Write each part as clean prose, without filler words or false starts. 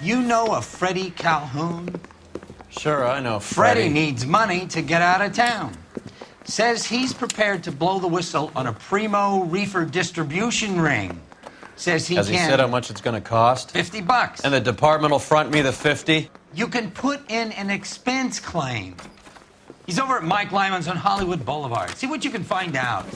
You know a Freddie Calhoun? Sure, I know Freddie needs money to get out of town. Says he's prepared to blow the whistle on a primo reefer distribution ring. Says he Has can... he said how much it's gonna cost? $50. And the department will front me the 50? You can put in an expense claim. He's over at Mike Lyman's on Hollywood Boulevard. See what you can find out.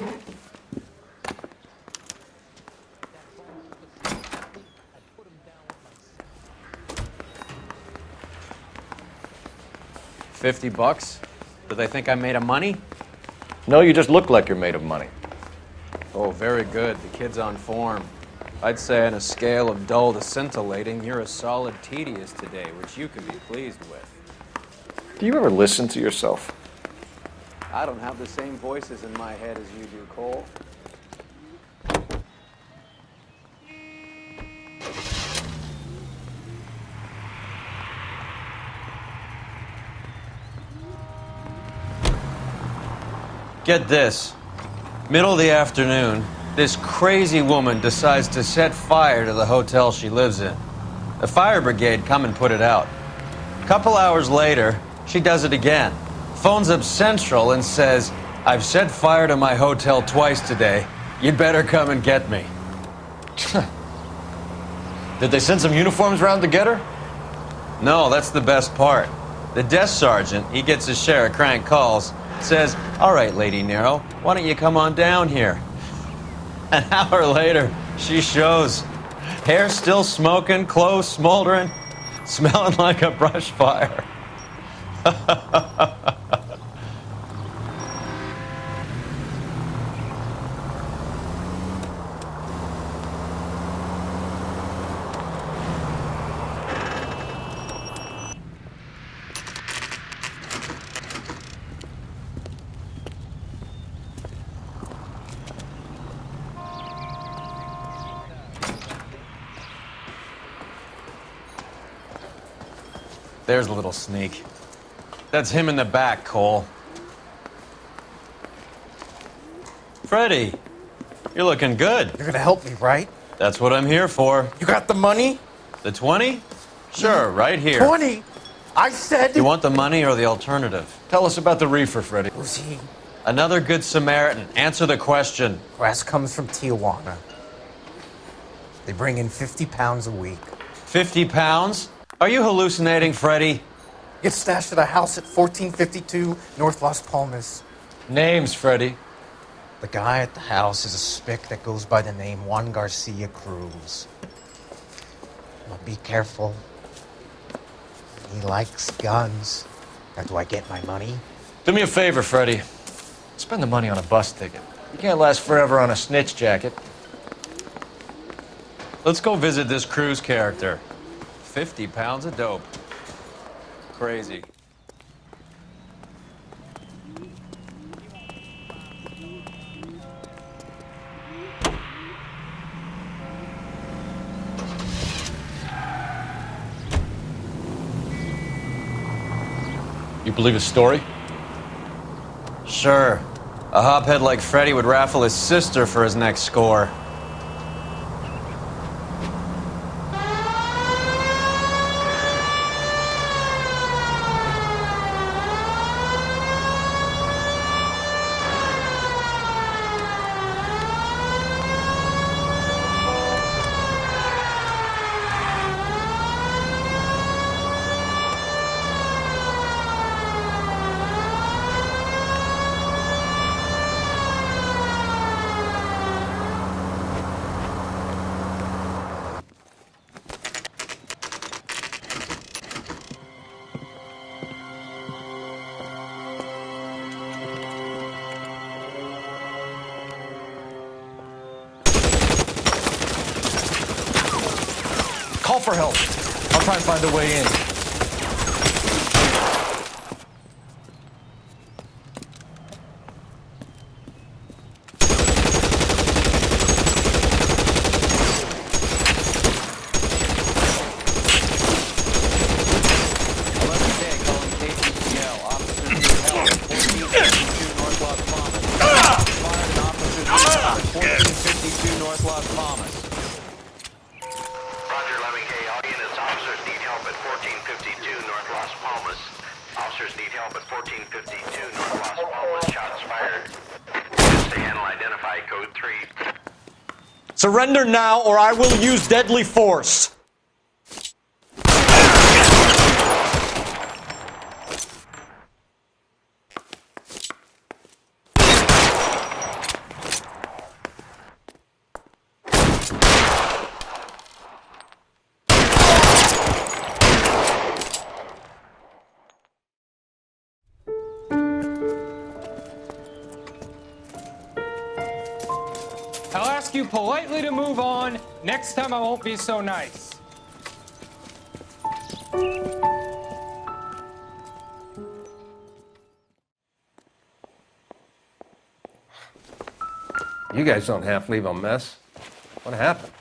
$50? Do they think I'm made of money? No, you just look like you're made of money. Oh, very good. The kid's on form. I'd say on a scale of dull to scintillating, you're a solid tedious today, which you can be pleased with. Do you ever listen to yourself? I don't have the same voices in my head as you do, Cole. Get this. Middle of the afternoon, this crazy woman decides to set fire to the hotel she lives in. The fire brigade come and put it out. A couple hours later, she does it again. Phones up Central and says, "I've set fire to my hotel twice today. You'd better come and get me." Did they send some uniforms around to get her? No, that's the best part. The desk sergeant, he gets his share of crank calls, says, "All right, Lady Nero, why don't you come on down here?" An hour later, she shows. Hair still smoking, clothes smoldering, smelling like a brush fire. There's a little sneak. That's him in the back, Cole. Freddie, you're looking good. You're gonna help me, right? That's what I'm here for. You got the money? The 20? Sure, right here. 20? I said... You want the money or the alternative? Tell us about the reefer, Freddie. Willzyyy. Another good Samaritan. Answer the question. Grass comes from Tijuana. They bring in 50 pounds a week. 50 pounds? Are you hallucinating, Freddie? Gets stashed at a house at 1452 North Las Palmas. Names, Freddie. The guy at the house is a spick that goes by the name Juan Garcia Cruz. Well, be careful. He likes guns. Now, do I get my money? Do me a favor, Freddie. Spend the money on a bus ticket. You can't last forever on a snitch jacket. Let's go visit this Cruz character. 50 pounds of dope. Crazy. You believe his story? Sure. A hophead like Freddie would raffle his sister for his next score. Call for help. I'll try and find a way in. Roger, 11K. All units, officers need officers need help at 1452 North Las Palmas. Shots fired. Units to handle identify code 3. Surrender now, or I will use deadly force. I'll ask you politely to move on. Next time I won't be so nice. You guys don't half leave a mess. What happened?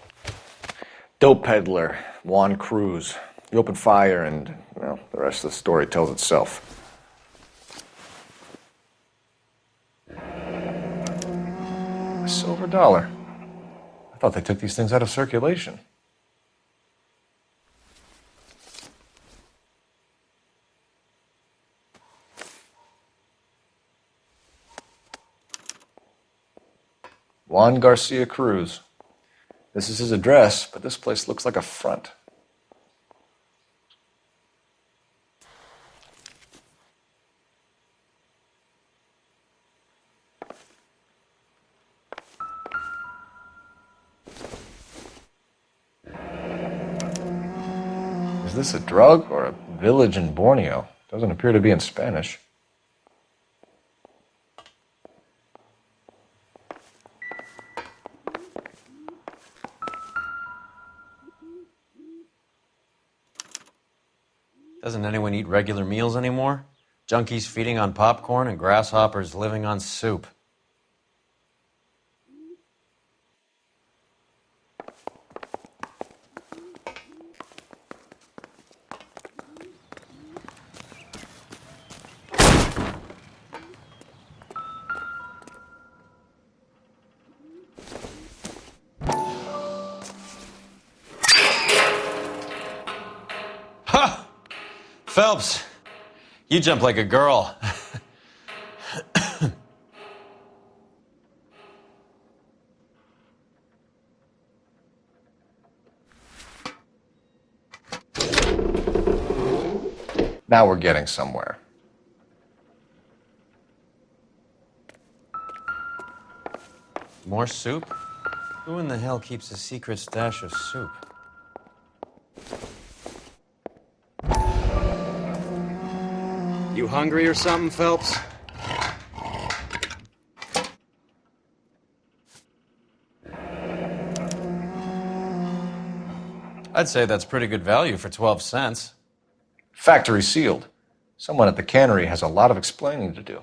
Dope peddler, Juan Cruz. He opened fire and, well, the rest of the story tells itself. A silver dollar. I thought they took these things out of circulation. Juan Garcia Cruz. This is his address, but this place looks like a front. Is this a drug or a village in Borneo? Doesn't appear to be in Spanish. Doesn't anyone eat regular meals anymore? Junkies feeding on popcorn and grasshoppers living on soup. Ha! Phelps, you jump like a girl. Now we're getting somewhere. More soup? Who in the hell keeps a secret stash of soup? You hungry or something, Phelps? I'd say that's pretty good value for 12 cents. Factory sealed. Someone at the cannery has a lot of explaining to do.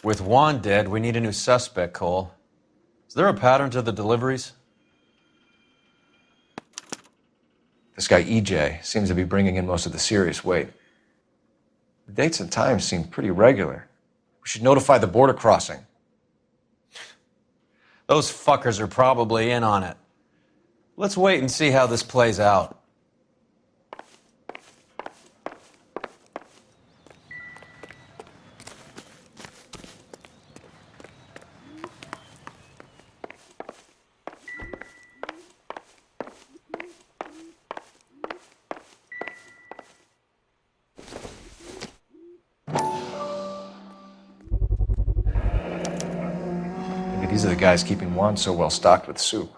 With Juan dead, we need a new suspect, Cole. Is there a pattern to the deliveries? This guy EJ seems to be bringing in most of the serious weight. The dates and times seem pretty regular. We should notify the border crossing. Those fuckers are probably in on it. Let's wait and see how this plays out. Maybe these are the guys keeping Juan so well stocked with soup.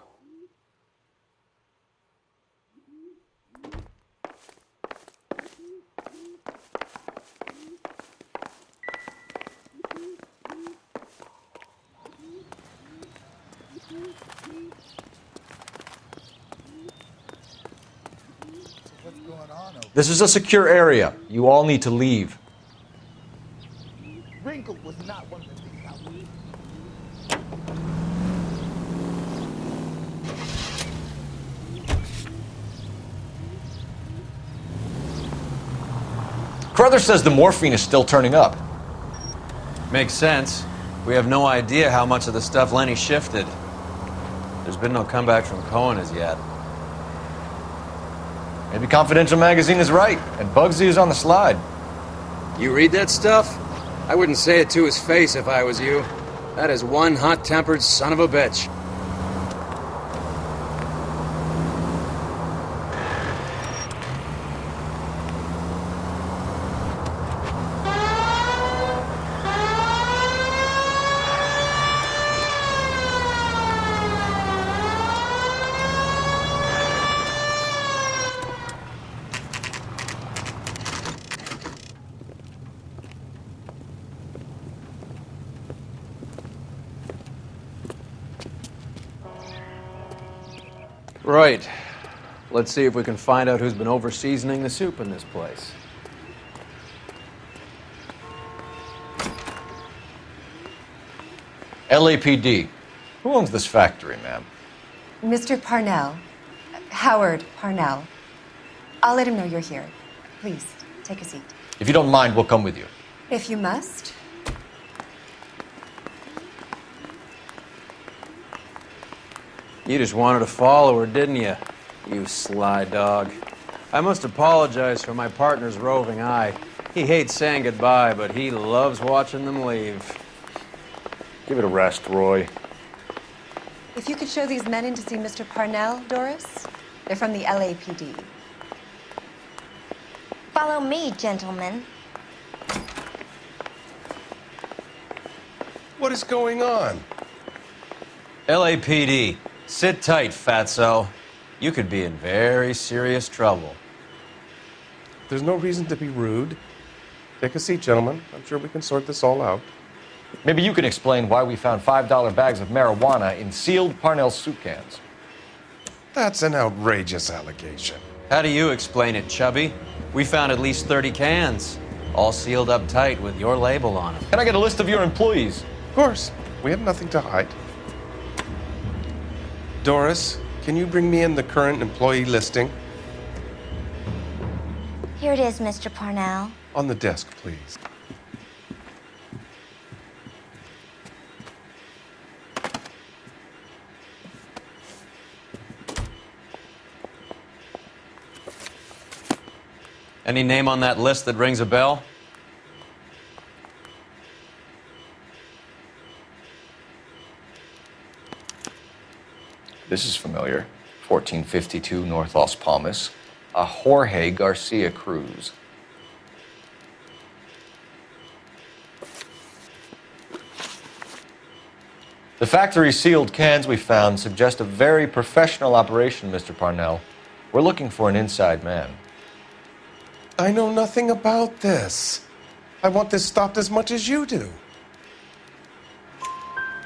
What's going This is a secure area. You all need to leave. Wrinkle was not one of the things I would. Carruthers says the morphine is still turning up. Makes sense. We have no idea how much of the stuff Lenny shifted. There's been no comeback from Cohen as yet. Maybe Confidential Magazine is right, and Bugsy is on the slide. You read that stuff? I wouldn't say it to his face if I was you. That is one hot-tempered son of a bitch. Right. Let's see if we can find out who's been over-seasoning the soup in this place. LAPD. Who owns this factory, ma'am? Mr. Parnell. Howard Parnell. I'll let him know you're here. Please, take a seat. If you don't mind, we'll come with you. If you must. You just wanted to follow her, didn't you? You sly dog. I must apologize for my partner's roving eye. He hates saying goodbye, but he loves watching them leave. Give it a rest, Roy. If you could show these men in to see Mr. Parnell, Doris. They're from the LAPD. Follow me, gentlemen. What is going on? LAPD. Sit tight, fatso. You could be in very serious trouble. There's no reason to be rude. Take a seat, gentlemen. I'm sure we can sort this all out. Maybe you can explain why we found $5 bags of marijuana in sealed Parnell soup cans. That's an outrageous allegation. How do you explain it, Chubby? We found at least 30 cans, all sealed up tight with your label on them. Can I get a list of your employees? Of course. We have nothing to hide. Doris, can you bring me in the current employee listing? Here it is, Mr. Parnell. On the desk, please. Any name on that list that rings a bell? This is familiar. 1452 North Las Palmas. A Jorge Garcia Cruz. The factory sealed cans we found suggest a very professional operation, Mr. Parnell. We're looking for an inside man. I know nothing about this. I want this stopped as much as you do.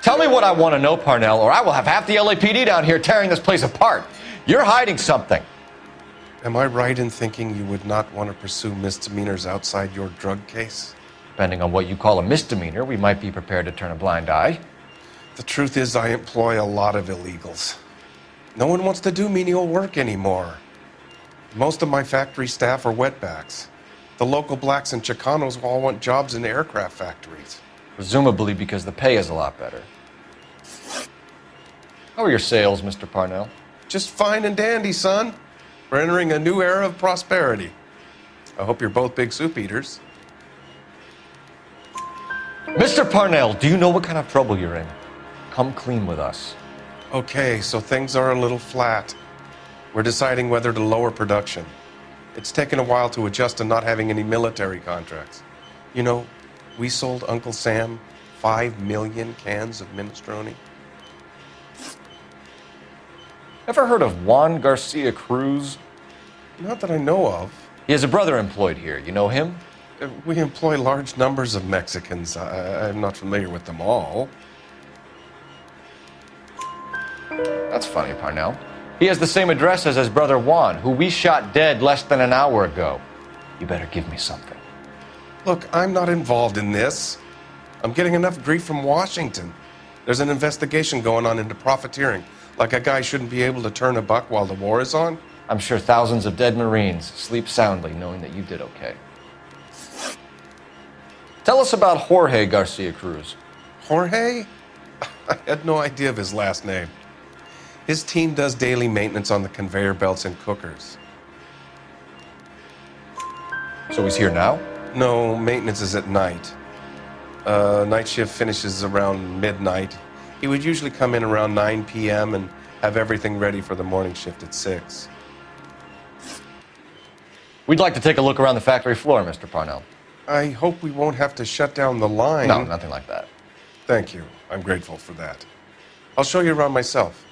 Tell me what I want to know, Parnell, or I will have half the LAPD down here tearing this place apart. You're hiding something. Am I right in thinking you would not want to pursue misdemeanors outside your drug case? Depending on what you call a misdemeanor, we might be prepared to turn a blind eye. The truth is, I employ a lot of illegals. No one wants to do menial work anymore. Most of my factory staff are wetbacks. The local blacks and Chicanos all want jobs in aircraft factories. Presumably because the pay is a lot better. How are your sales, Mr. Parnell? Just fine and dandy, son. We're entering a new era of prosperity. I hope you're both big soup eaters. Mr. Parnell, do you know what kind of trouble you're in? Come clean with us. Okay, so things are a little flat. We're deciding whether to lower production. It's taken a while to adjust to not having any military contracts. You know, we sold Uncle Sam 5 million cans of minestrone. Ever heard of Juan Garcia Cruz? Not that I know of. He has a brother employed here. You know him? We employ large numbers of Mexicans. I'm not familiar with them all. That's funny, Parnell. He has the same address as his brother Juan, who we shot dead less than an hour ago. You better give me something. Look, I'm not involved in this. I'm getting enough grief from Washington. There's an investigation going on into profiteering. Like a guy shouldn't be able to turn a buck while the war is on. I'm sure thousands of dead Marines sleep soundly knowing that you did okay. Tell us about Jorge Garcia Cruz. Jorge? I had no idea of his last name. His team does daily maintenance on the conveyor belts and cookers. So he's here now? No, maintenance is at night. Night shift finishes around midnight. He would usually come in around 9 p.m. and have everything ready for the morning shift at 6. We'd like to take a look around the factory floor, Mr. Parnell. I hope we won't have to shut down the line. No, nothing like that. Thank you. I'm grateful for that. I'll show you around myself.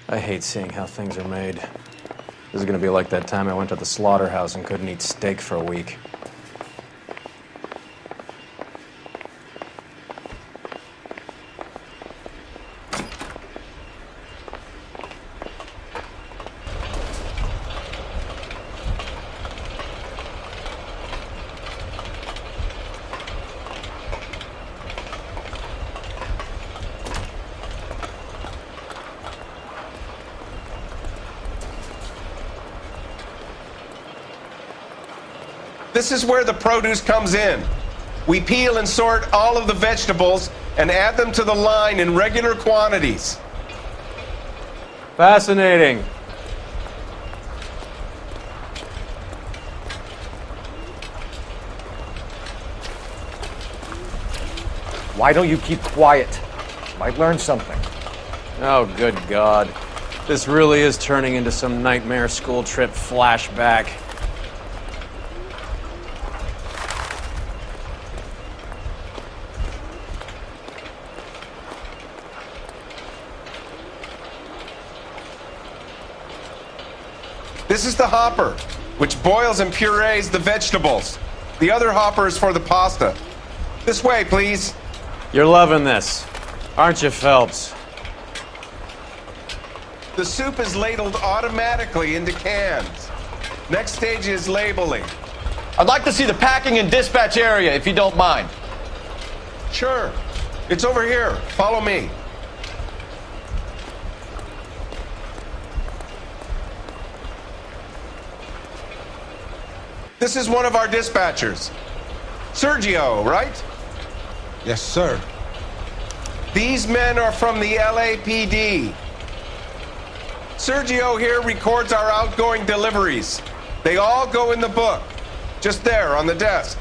I hate seeing how things are made. This is gonna be like that time I went to the slaughterhouse and couldn't eat steak for a week. This is where the produce comes in. We peel and sort all of the vegetables and add them to the line in regular quantities. Fascinating. Why don't you keep quiet? Might learn something. Oh, good God. This really is turning into some nightmare school trip flashback. This is the hopper, which boils and purees the vegetables. The other hopper is for the pasta. This way, please. You're loving this, aren't you, Phelps? The soup is ladled automatically into cans. Next stage is labeling. I'd like to see the packing and dispatch area, if you don't mind. Sure. It's over here. Follow me. This is one of our dispatchers. Sergio, right? Yes, sir. These men are from the LAPD. Sergio here records our outgoing deliveries. They all go in the book. Just there on the desk.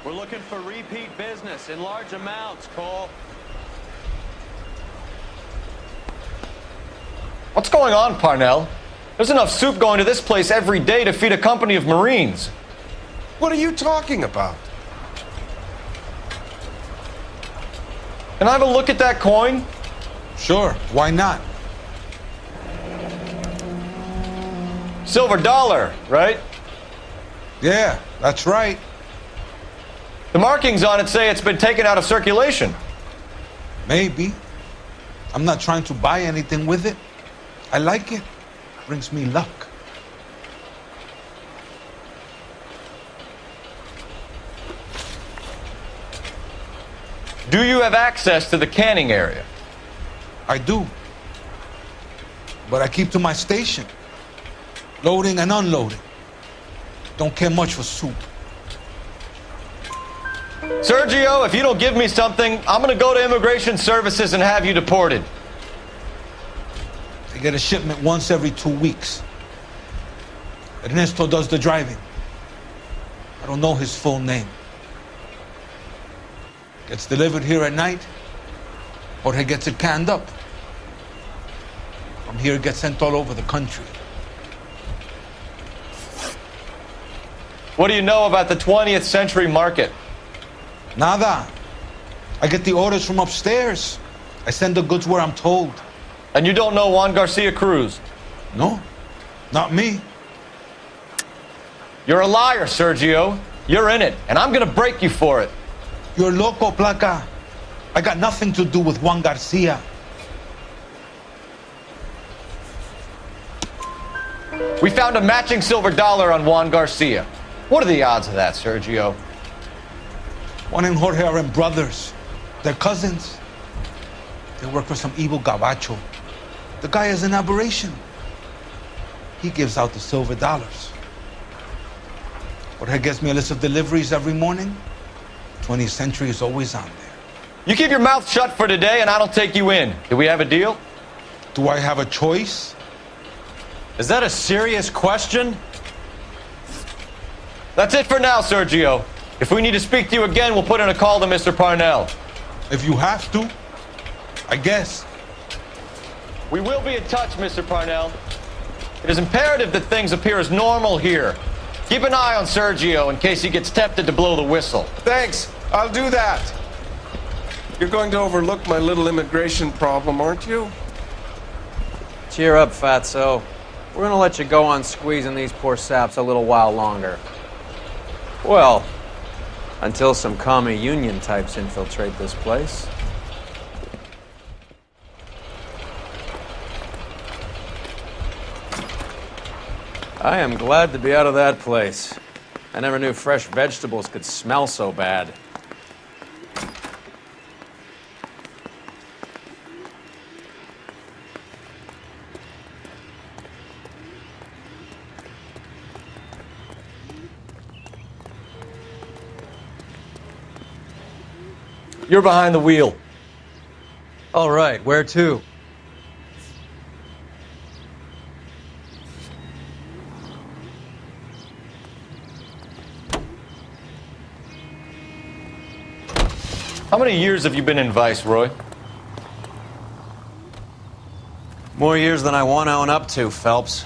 We're looking for repeat business in large amounts, Cole. What's going on, Parnell? There's enough soup going to this place every day to feed a company of Marines. What are you talking about? Can I have a look at that coin? Sure, why not? Silver dollar, right? Yeah, that's right. The markings on it say it's been taken out of circulation. Maybe. I'm not trying to buy anything with it. I like it. Brings me luck. Do you have access to the canning area? I do. But I keep to my station. Loading and unloading. Don't care much for soup. Sergio, if you don't give me something, I'm gonna go to Immigration Services and have you deported. I get a shipment once every 2 weeks. Ernesto does the driving. I don't know his full name. Gets delivered here at night. Jorge gets it canned up. From here, it gets sent all over the country. What do you know about the 20th century market? Nada. I get the orders from upstairs. I send the goods where I'm told. And you don't know Juan Garcia Cruz? No, not me. You're a liar, Sergio. You're in it, and I'm gonna break you for it. You're loco, Placa. I got nothing to do with Juan Garcia. We found a matching silver dollar on Juan Garcia. What are the odds of that, Sergio? Juan and Jorge are brothers. They're cousins. They work for some evil gabacho. The guy is an aberration. He gives out the silver dollars. Jorge gets me a list of deliveries every morning. 20th Century is always on there. You keep your mouth shut for today, and I don't take you in. Do we have a deal? Do I have a choice? Is that a serious question? That's it for now, Sergio. If we need to speak to you again, we'll put in a call to Mr. Parnell. If you have to, I guess. We will be in touch, Mr. Parnell. It is imperative that things appear as normal here. Keep an eye on Sergio in case he gets tempted to blow the whistle. Thanks. I'll do that. You're going to overlook my little immigration problem, aren't you? Cheer up, fatso. We're gonna let you go on squeezing these poor saps a little while longer. Well, until some commie union types infiltrate this place. I am glad to be out of that place. I never knew fresh vegetables could smell so bad. You're behind the wheel. All right, where to? How many years have you been in Vice, Roy? More years than I want to own up to, Phelps.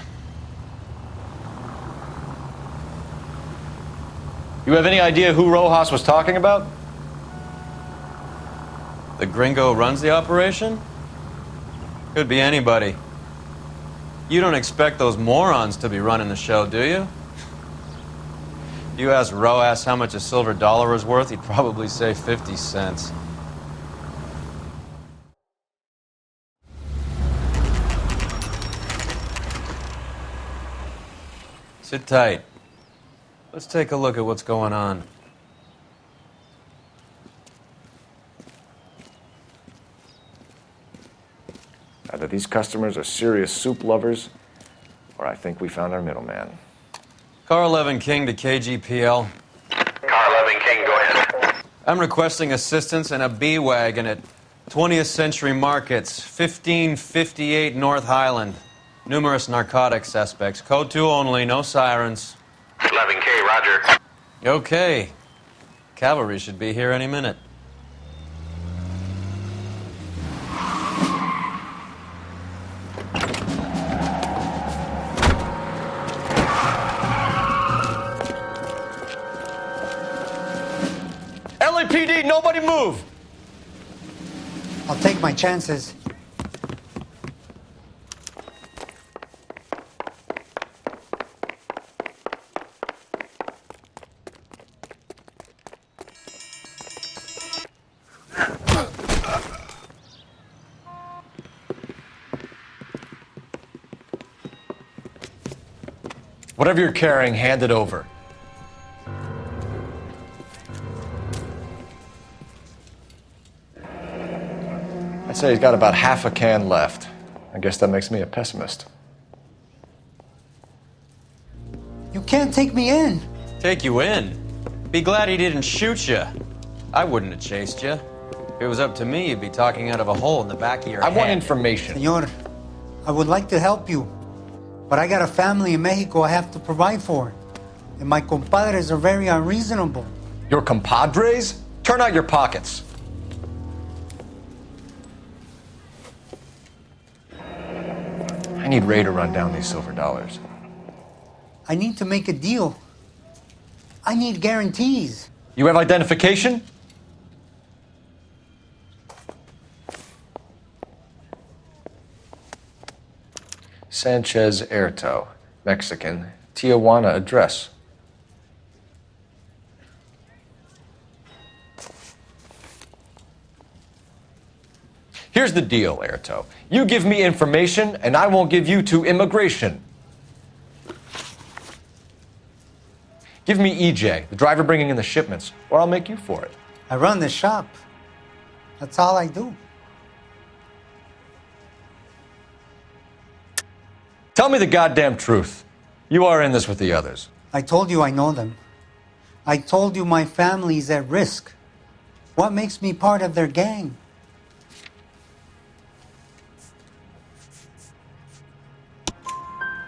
You have any idea who Rojas was talking about? The gringo runs the operation? Could be anybody. You don't expect those morons to be running the show, do you? If you asked Rojas how much a silver dollar was worth, he'd probably say 50 cents. Sit tight. Let's take a look at what's going on. Either these customers are serious soup lovers, or I think we found our middleman. Car 11 King to KGPL. Car 11 King, go ahead. I'm requesting assistance in a B-Wagon at 20th Century Markets, 1558 North Highland. Numerous narcotic suspects. Code 2 only, no sirens. 11K, roger. Okay. Cavalry should be here any minute. LAPD, nobody move! I'll take my chances. Whatever you're carrying, hand it over. I'd say he's got about half a can left. I guess that makes me a pessimist. You can't take me in. Take you in? Be glad he didn't shoot you. I wouldn't have chased you. If it was up to me, you'd be talking out of a hole in the back of your head. I want information. Senor, I would like to help you, but I got a family in Mexico I have to provide for. And my compadres are very unreasonable. Your compadres? Turn out your pockets. I need Ray to run down these silver dollars. I need to make a deal. I need guarantees. You have identification? Sanchez Erto, Mexican, Tijuana address. Here's the deal, Airto. You give me information, and I won't give you to immigration. Give me EJ, the driver bringing in the shipments, or I'll make you for it. I run the shop. That's all I do. Tell me the goddamn truth. You are in this with the others. I told you I know them. I told you my family's at risk. What makes me part of their gang?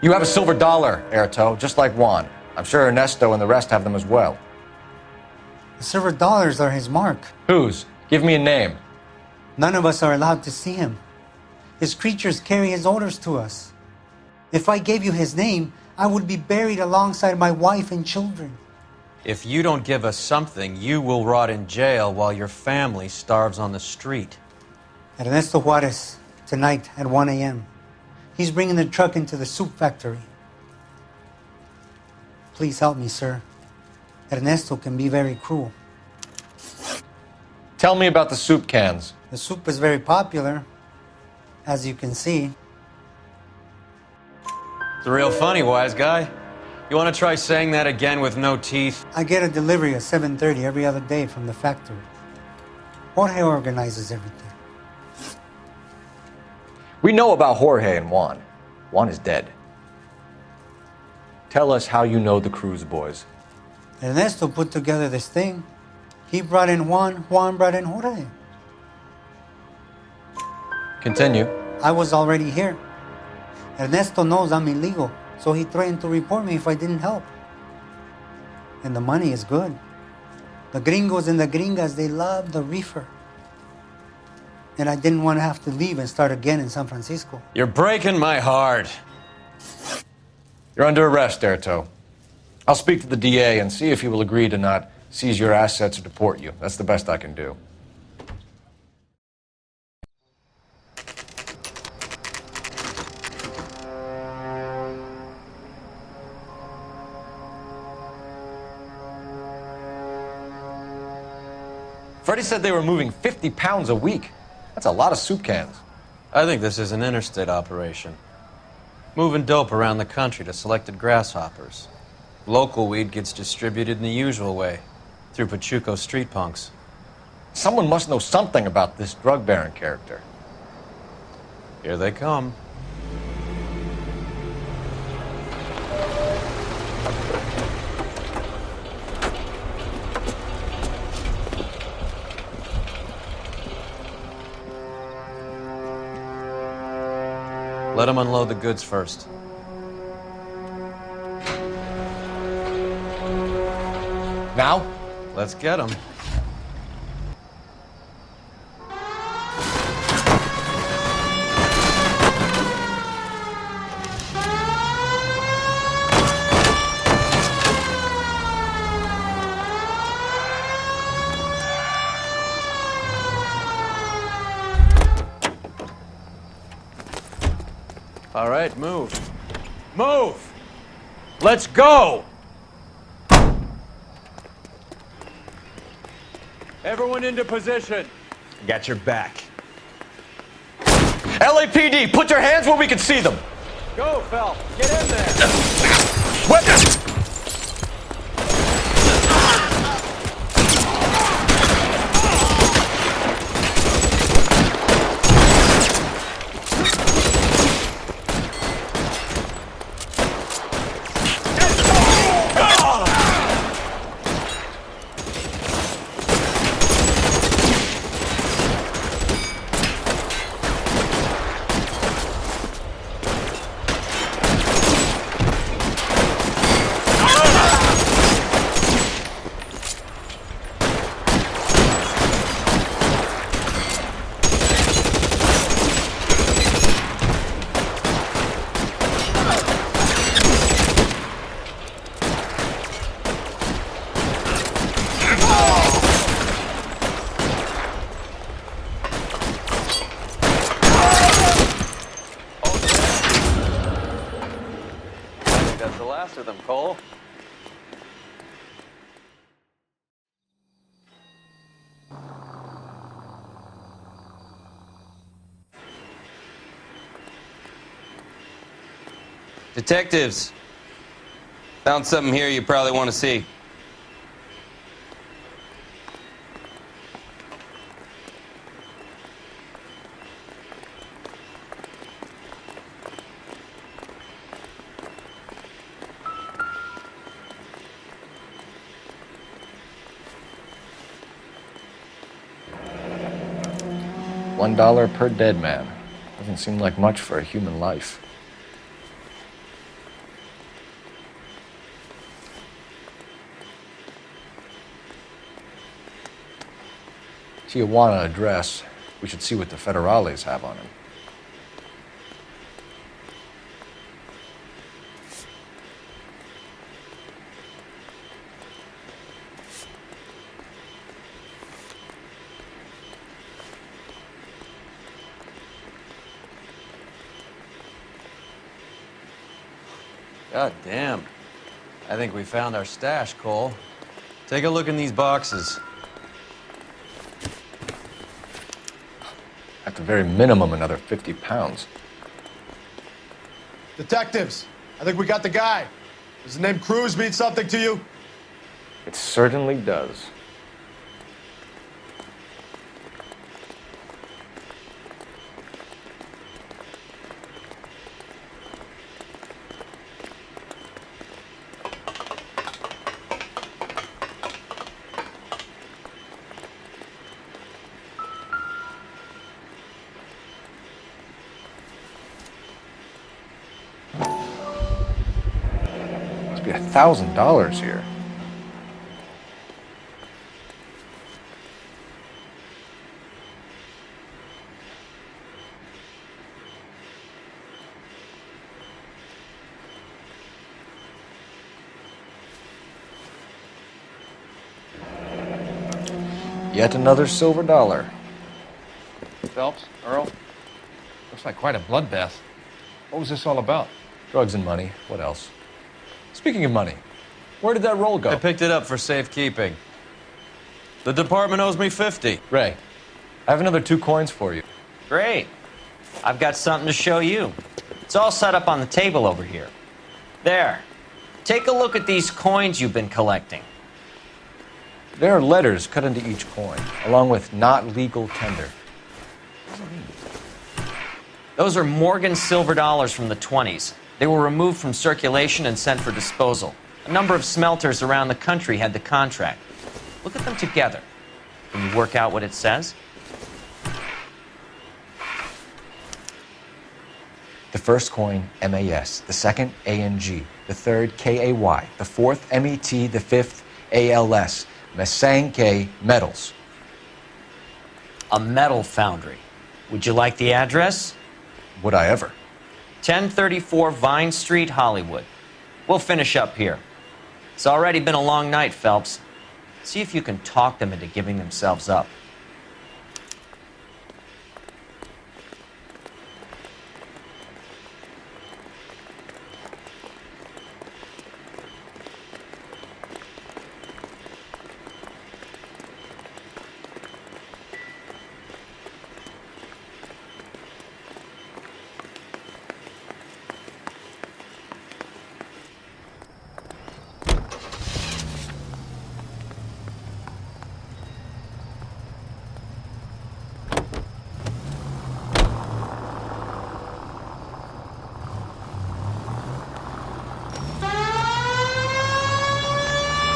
You have a silver dollar, Airto, just like Juan. I'm sure Ernesto and the rest have them as well. The silver dollars are his mark. Whose? Give me a name. None of us are allowed to see him. His creatures carry his orders to us. If I gave you his name, I would be buried alongside my wife and children. If you don't give us something, you will rot in jail while your family starves on the street. Ernesto Juarez, tonight at 1 a.m. He's bringing the truck into the soup factory. Please help me, sir. Ernesto can be very cruel. Tell me about the soup cans. The soup is very popular, as you can see. It's real funny, wise guy. You want to try saying that again with no teeth? I get a delivery at 7:30 every other day from the factory. Jorge organizes everything. We know about Jorge and Juan. Juan is dead. Tell us how you know the Cruz boys. Ernesto put together this thing. He brought in Juan, Juan brought in Jorge. Continue. I was already here. Ernesto knows I'm illegal, so he threatened to report me if I didn't help. And the money is good. The gringos and the gringas, they love the reefer. And I didn't want to have to leave and start again in San Francisco. You're breaking my heart. You're under arrest, Airto. I'll speak to the DA and see if he will agree to not seize your assets or deport you. That's the best I can do. Freddie said they were moving 50 pounds a week. That's a lot of soup cans. I think this is an interstate operation. Moving dope around the country to selected grasshoppers. Local weed gets distributed in the usual way, through Pachuco street punks. Someone must know something about this drug baron character. Here they come. Let them unload the goods first. Now? Let's get them. All right, move. Move! Let's go! Everyone into position. Got your back. LAPD, put your hands where we can see them. Go, Phelps. Get in there. Weapons! That's the last of them, Cole. Detectives, found something here you probably want to see. $1 per dead man. Doesn't seem like much for a human life. Tijuana address. We should see what the federales have on him. God damn. I think we found our stash, Cole. Take a look in these boxes. At the very minimum, another 50 pounds. Detectives, I think we got the guy. Does the name Cruz mean something to you? It certainly does. Must be $1,000 here. Yet another silver dollar. Phelps, Earl, looks like quite a bloodbath. What was this all about? Drugs and money. What else? Speaking of money, where did that roll go? I picked it up for safekeeping. The department owes me 50. Ray, I have another 2 coins for you. Great. I've got something to show you. It's all set up on the table over here. There. Take a look at these coins you've been collecting. There are letters cut into each coin, along with not legal tender. Those are Morgan silver dollars from the 20s. They were removed from circulation and sent for disposal. A number of smelters around the country had the contract. Look at them together. Can you work out what it says? The first coin, MAS. The second, ANG. The third, KAY. The fourth, MET. The fifth, ALS. Masanke Metals. A metal foundry. Would you like the address? Would I ever? 1034 Vine Street, Hollywood. We'll finish up here. It's already been a long night, Phelps. See if you can talk them into giving themselves up.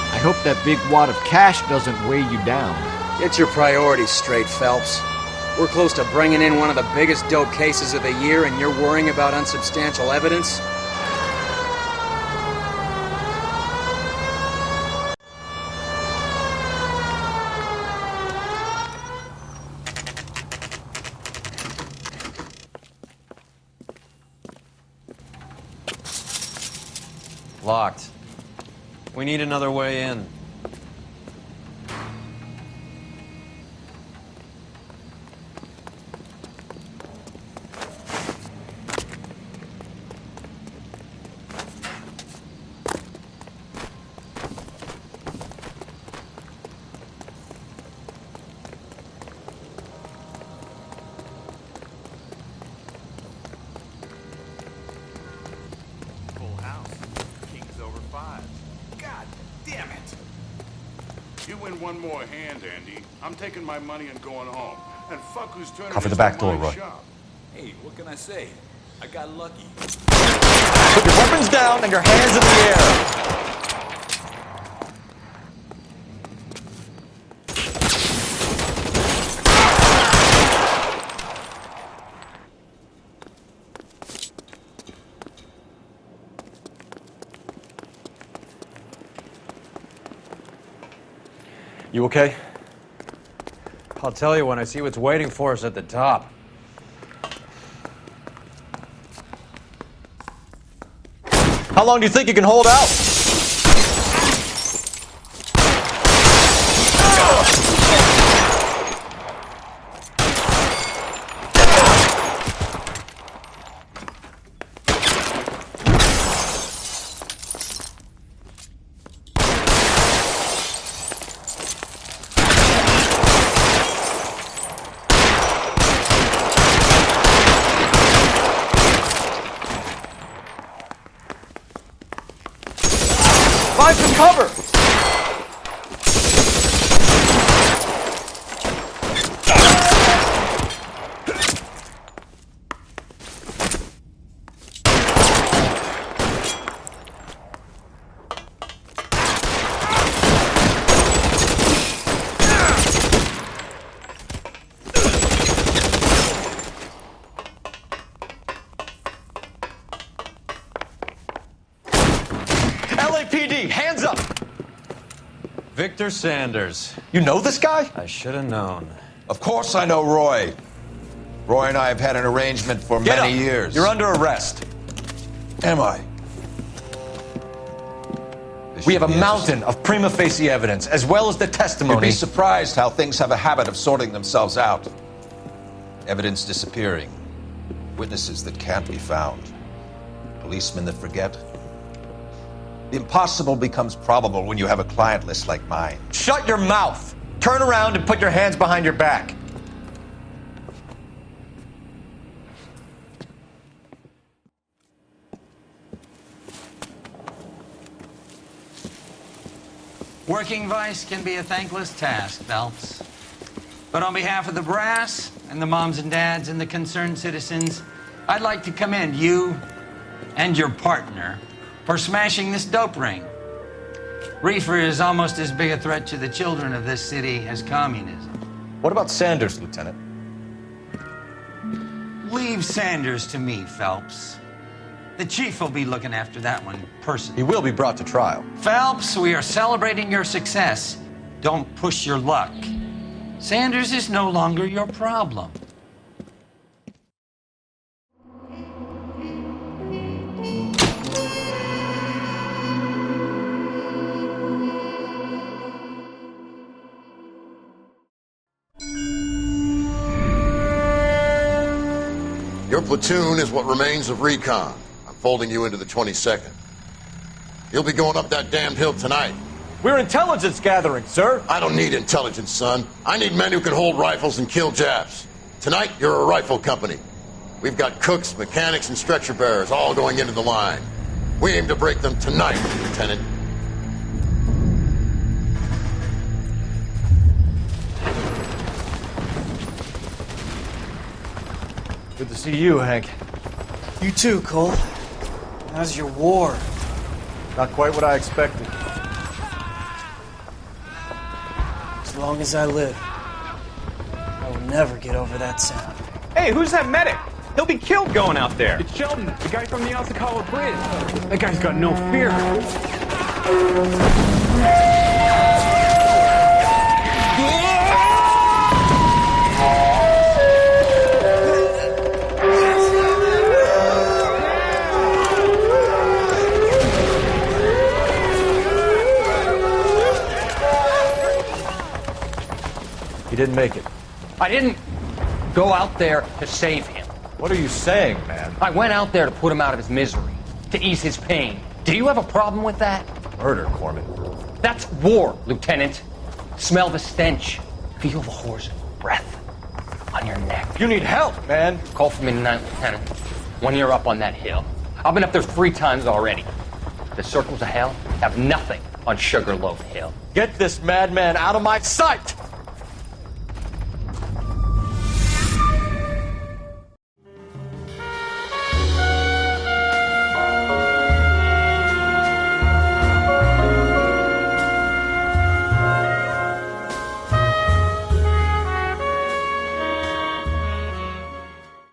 I hope that big wad of cash doesn't weigh you down. Get your priorities straight, Phelps. We're close to bringing in one of the biggest dope cases of the year, and you're worrying about unsubstantial evidence? Locked. We need another way in. more hand, Andy. I'm taking my money and going home. And fuck who's turning Cover the this back to door, my Roy. shop. Hey, what can I say? I got lucky. Put your weapons down and your hands in the air. You okay? I'll tell you when I see what's waiting for us at the top. How long do you think you can hold out? Find some cover! LAPD, hands up! Victor Sanders. You know this guy? I should have known. Of course I know Roy. Roy and I have had an arrangement for Get many up. years. You're under arrest. Am I? We have a mountain of prima facie evidence, as well as the You'd testimony. be surprised how things have a habit of sorting themselves out. Evidence disappearing. Witnesses that can't be found. Policemen that forget. The impossible becomes probable when you have a client list like mine. Shut your mouth! Turn around and put your hands behind your back. Working vice can be a thankless task, Phelps. But on behalf of the brass and the moms and dads and the concerned citizens, I'd like to commend you and your partner for smashing this dope ring. Reefer is almost as big a threat to the children of this city as communism. What about Sanders, Lieutenant? Leave Sanders to me, Phelps. The chief will be looking after that one personally. He will be brought to trial. Phelps, we are celebrating your success. Don't push your luck. Sanders is no longer your problem. Your platoon is what remains of recon. I'm folding you into the 22nd. You'll be going up that damned hill tonight. We're intelligence gathering, sir. I don't need intelligence, son. I need men who can hold rifles and kill Japs. Tonight, you're a rifle company. We've got cooks, mechanics, and stretcher bearers all going into the line. We aim to break them tonight, Lieutenant. Good to see you, Hank. You too, Cole. How's your war? Not quite what I expected. As long as I live, I will never get over that sound. Hey, who's that medic? He'll be killed going out there. It's Sheldon, the guy from the Alsakawa Bridge. That guy's got no fear. He didn't make it. I didn't go out there to save him. What are you saying, man? I went out there to put him out of his misery, to ease his pain. Do you have a problem with that? Murder, Corman. That's war, Lieutenant. Smell the stench. Feel the whore's breath on your neck. You need help, man. Call for me tonight, Lieutenant. When you're up on that hill. I've been up there 3 times already. The circles of hell have nothing on Sugarloaf Hill. Get this madman out of my sight!